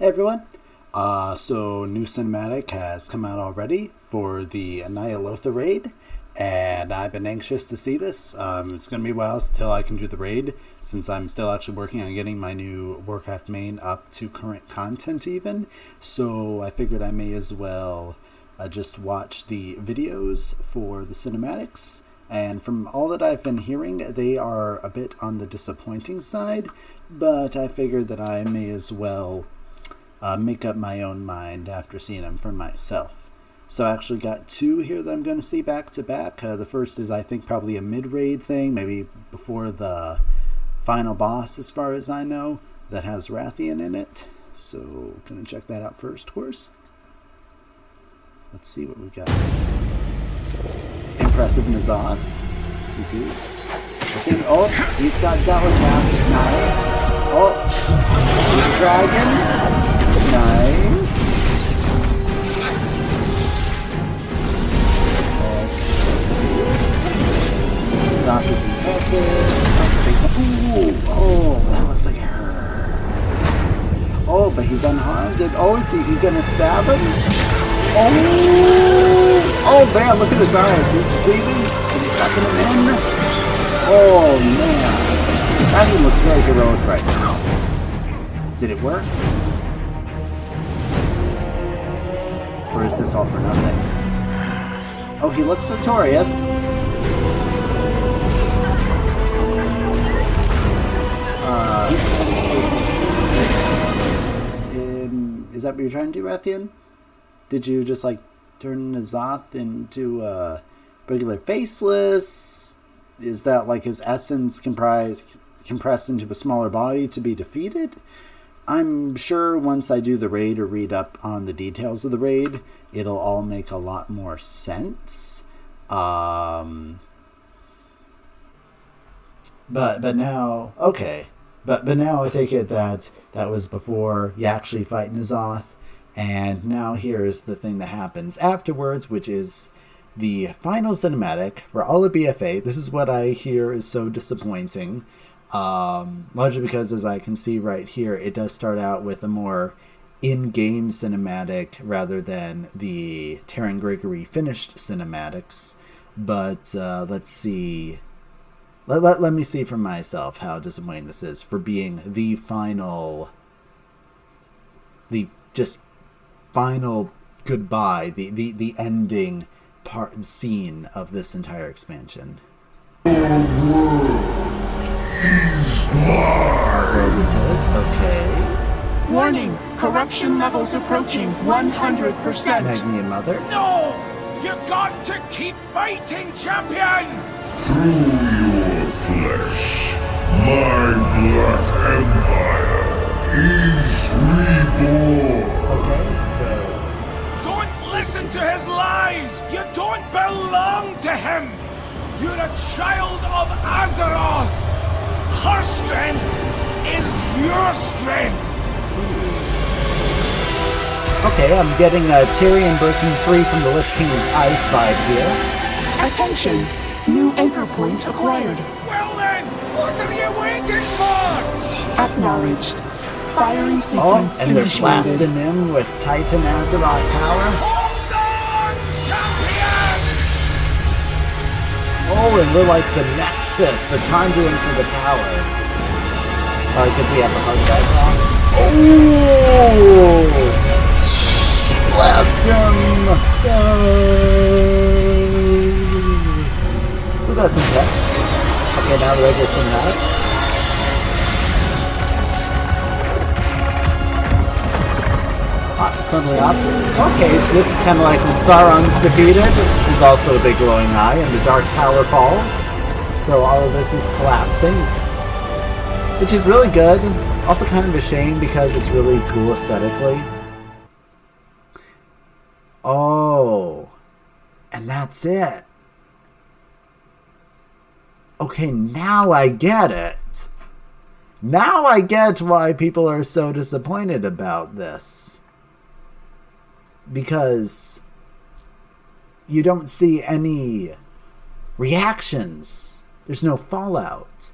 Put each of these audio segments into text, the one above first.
everyone. So new cinematic has come out already for the Ny'alotha raid, and I've been anxious to see this. It's going to be a while till I can do the raid, since I'm still actually working on getting my new Warcraft main up to current content even. So I figured I may as well just watch the videos for the cinematics. And from all that I've been hearing, they are a bit on the disappointing side, but I figured that I may as well make up my own mind after seeing them for myself. So I actually got two here that I'm going to see back to back. The first is, I think, probably a mid-raid thing, maybe before the final boss as far as I know, that has Rathian in it. So going to check that out first, of course. Let's see what we've got. Impressive N'Zoth. He's huge. Okay. Oh, he's got Zealot now. Nice. Oh, he's a dragon. Nice. N'Zoth is impressive. That's a big one. Ooh, oh, that looks like it hurt. Oh, but he's unharmed. Oh, is he gonna stab him? Oh, man, look at his eyes. He's bleeding. He's sucking him in. Oh, man. That one looks very heroic right now. Did it work? Or is this all for nothing? Oh, he looks victorious. Is that what you're trying to do, Rathian? Did you just, like, turn N'Zoth into a regular faceless? Is that, like, his essence compressed into a smaller body to be defeated? I'm sure once I do the raid or read up on the details of the raid, it'll all make a lot more sense. But now, okay. But now I take it that was before you actually fight N'Zoth. And now here's the thing that happens afterwards, which is the final cinematic for all of BFA. This is what I hear is so disappointing. Largely because, as I can see right here, it does start out with a more in-game cinematic rather than the Terran Gregory finished cinematics. But let's see. Let me see for myself how disappointing this is for being the final... final goodbye, the ending scene of this entire expansion. He's mine. There this is. Okay. Warning, corruption levels approaching 100%. Magnia Mother. No! You got to keep fighting, champion! Through your flesh, my Black Empire is reborn. Okay, so... Don't listen to his lies! You don't belong to him! You're a child of Azeroth! Her strength is your strength! Okay, I'm getting a Tyrion breaking free from the Lich King's ice vibe here. Attention! New anchor point acquired. Well then, what are you waiting for? Acknowledged. Firing sequence and they're initiated. blasting him with Titan Azeroth power. Hold on, champion! Oh, and we're like the Nexus, the conduit for the tower. Because we have the hard guys on. Oh! Blast him! Oh, that's intense. Okay, now the regular cinematic. Okay, so this is kind of like when Sauron's defeated. There's also a big glowing eye, and the Dark Tower falls. So all of this is collapsing, which is really good. Also kind of a shame because it's really cool aesthetically. Oh, and that's it. Okay, now I get it. Now I get why people are so disappointed about this. Because you don't see any reactions. There's no fallout.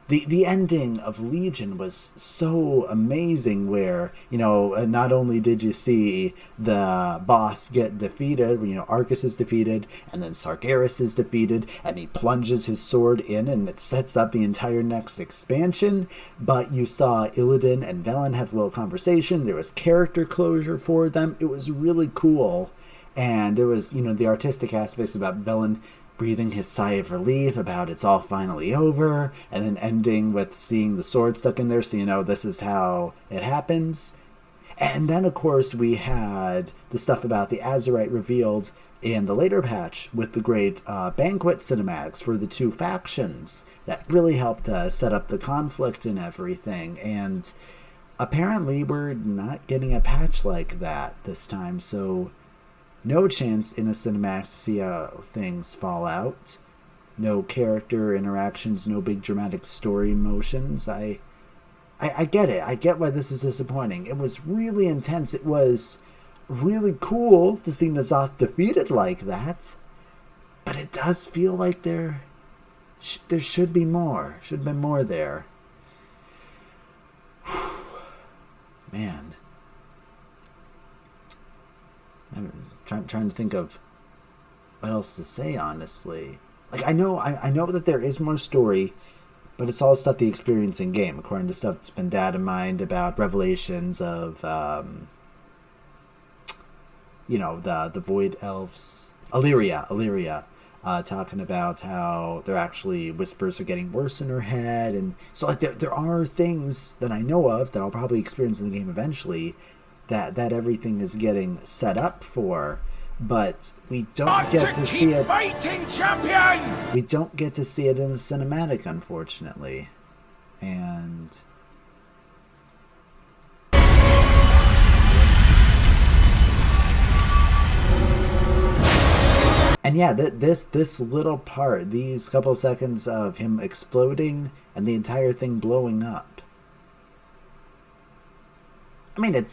the ending of Legion was so amazing, where, you know, not only did you see the boss get defeated, you know, Arcus is defeated, and then Sargeras is defeated, and he plunges his sword in, and it sets up the entire next expansion, but you saw Illidan and Velen have a little conversation, there was character closure for them, it was really cool, and there was, you know, the artistic aspects about Velen breathing his sigh of relief about it's all finally over, and then ending with seeing the sword stuck in there, so you know this is how it happens. And then, of course, we had the stuff about the Azerite revealed in the later patch with the great banquet cinematics for the two factions that really helped set up the conflict and everything. And apparently we're not getting a patch like that this time, so no chance in a cinematic to see how things fall out. No character interactions, no big dramatic story motions. I get it. I get why this is disappointing. It was really intense. It was really cool to see N'Zoth defeated like that. But it does feel like there should be more. Should have been more there. Man. I'm trying to think of what else to say, honestly. Like, I know that there is more story, but it's all stuff they experience in game, according to stuff that's been data mined about revelations of, you know, the Void Elves, Illyria, talking about how they're actually whispers are getting worse in her head, and so like there are things that I know of that I'll probably experience in the game eventually, that everything is getting set up for, but we don't get to see it. Fighting champion! We don't get to see it in a cinematic, unfortunately. And yeah, this little part, these couple seconds of him exploding and the entire thing blowing up, I mean, it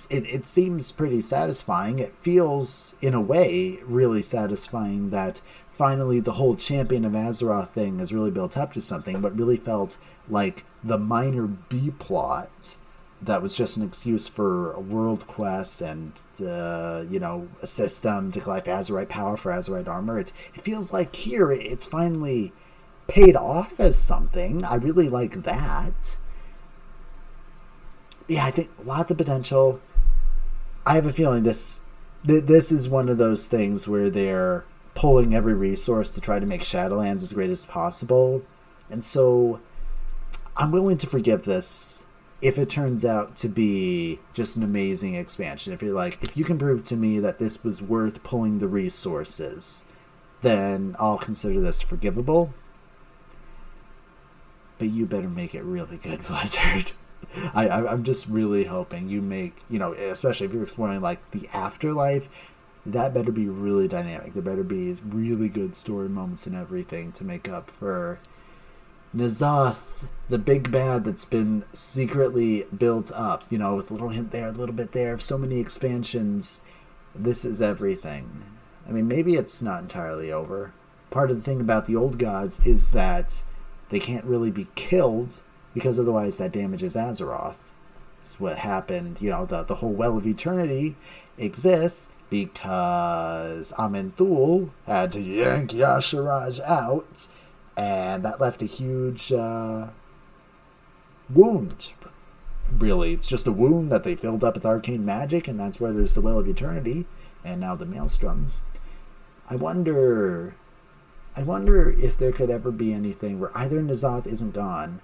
seems pretty satisfying. It feels, in a way, really satisfying that finally the whole Champion of Azeroth thing has really built up to something, but really felt like the minor B-plot that was just an excuse for a world quest and, you know, a system to collect Azerite power for Azerite armor. It feels like here it's finally paid off as something. I really like that. Yeah, I think lots of potential. I have a feeling this is one of those things where they're pulling every resource to try to make Shadowlands as great as possible. And so I'm willing to forgive this if it turns out to be just an amazing expansion. If you're like, if you can prove to me that this was worth pulling the resources, then I'll consider this forgivable. But you better make it really good, Blizzard. I'm just really hoping you make, you know, especially if you're exploring like the afterlife, that better be really dynamic. There better be really good story moments and everything to make up for N'Zoth, the big bad that's been secretly built up, you know, with a little hint there, a little bit there, so many expansions. This is everything. I mean, maybe it's not entirely over. Part of the thing about the old gods is that they can't really be killed, because otherwise that damages Azeroth. It's what happened, you know, the whole Well of Eternity exists because Amenthul had to yank Yasharaj out, and that left a huge wound. Really, it's just a wound that they filled up with arcane magic, and that's where there's the Well of Eternity, and now the Maelstrom. I wonder if there could ever be anything where either N'Zoth isn't gone,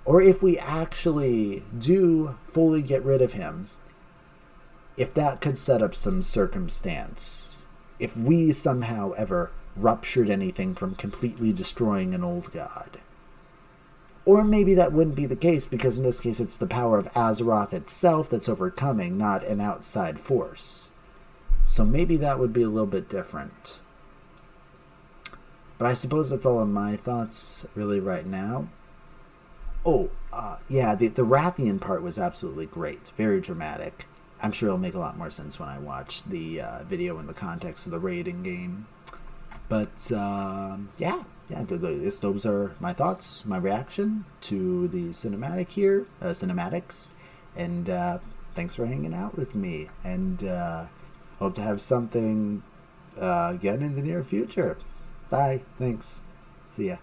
or if we actually do fully get rid of him, if that could set up some circumstance. If we somehow ever ruptured anything from completely destroying an old god. Or maybe that wouldn't be the case, because in this case it's the power of Azeroth itself that's overcoming, not an outside force. So maybe that would be a little bit different. But I suppose that's all of my thoughts really right now. Oh, yeah, the Rathian part was absolutely great. Very dramatic. I'm sure it'll make a lot more sense when I watch the video in the context of the raiding game. But, yeah, yeah, those are my thoughts, my reaction to the cinematics, and thanks for hanging out with me, and hope to have something again in the near future. Bye. Thanks. See ya.